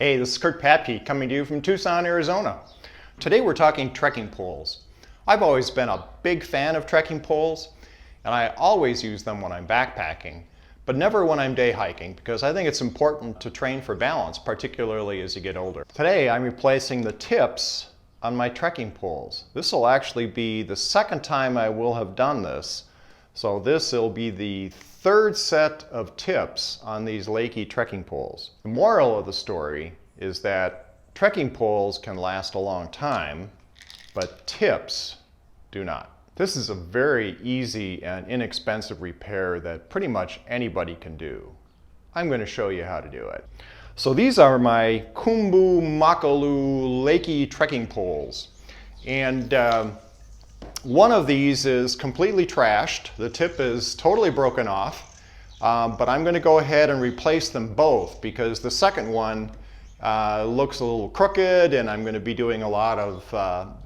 Hey, this is Kurt Papke coming to you from Tucson, Arizona. Today we're talking trekking poles. I've always been a big fan of trekking poles, and I always use them when I'm backpacking, but never when I'm day hiking because I think it's important to train for balance, particularly as you get older. Today I'm replacing the tips on my trekking poles. This will actually be the second time I will have done this, so this will be the third set of tips on these Leakey trekking poles. The moral of the story is that trekking poles can last a long time, but tips do not. This is a very easy and inexpensive repair that pretty much anybody can do. I'm going to show you how to do it. So these are my Kumbu Makalu Leakey trekking poles. And one of these is completely trashed. The tip is totally broken off, but I'm going to go ahead and replace them both because the second one looks a little crooked, and I'm going to be doing a lot of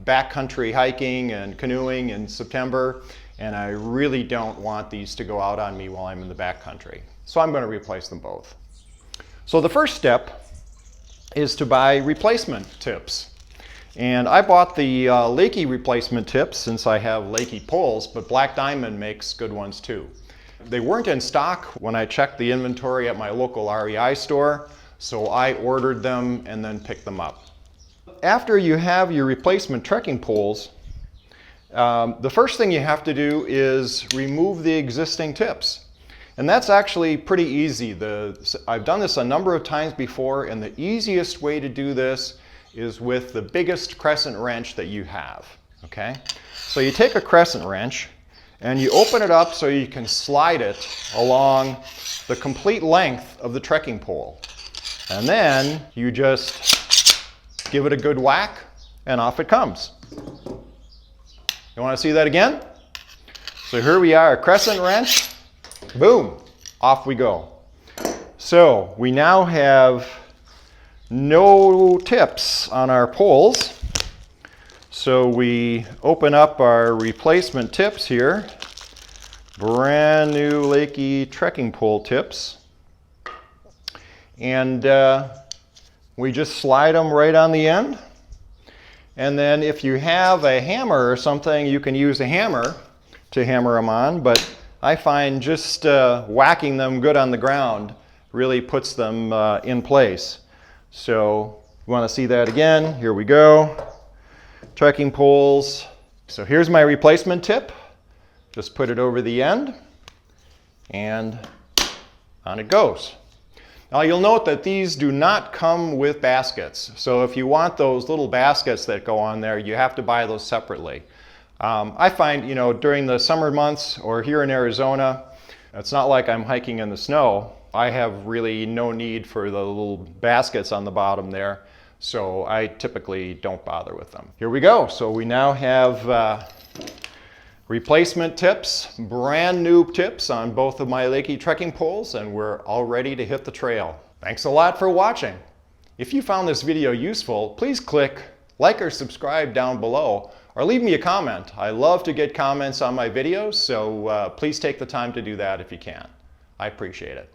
backcountry hiking and canoeing in September, and I really don't want these to go out on me while I'm in the backcountry. So I'm going to replace them both. So the first step is to buy replacement tips. And I bought the Leakey replacement tips since I have Leakey poles, but Black Diamond makes good ones too. They weren't in stock when I checked the inventory at my local REI store, so I ordered them and then picked them up. After you have your replacement trekking poles, the first thing you have to do is remove the existing tips. And that's actually pretty easy. I've done this a number of times before, and the easiest way to do this is with the biggest crescent wrench that you have, okay? So you take a crescent wrench and you open it up so you can slide it along the complete length of the trekking pole. And then you just give it a good whack and off it comes. You want to see that again? So here we are, a crescent wrench, boom, off we go. So we now have no tips on our poles. So we open up our replacement tips here. Brand new Leakey trekking pole tips. And we just slide them right on the end. And then if you have a hammer or something, you can use a hammer to hammer them on. But I find just whacking them good on the ground really puts them in place. So you want to see that again? Here we go. Trekking poles. So here's my replacement tip. Just put it over the end and on it goes. Now you'll note that these do not come with baskets. So if you want those little baskets that go on there, you have to buy those separately. I find, during the summer months or here in Arizona, it's not like I'm hiking in the snow. I have really no need for the little baskets on the bottom there, so I typically don't bother with them. Here we go. So we now have replacement tips, brand new tips on both of my Leakey trekking poles, and we're all ready to hit the trail. Thanks a lot for watching. If you found this video useful, please click like or subscribe down below, or leave me a comment. I love to get comments on my videos, so please take the time to do that if you can. I appreciate it.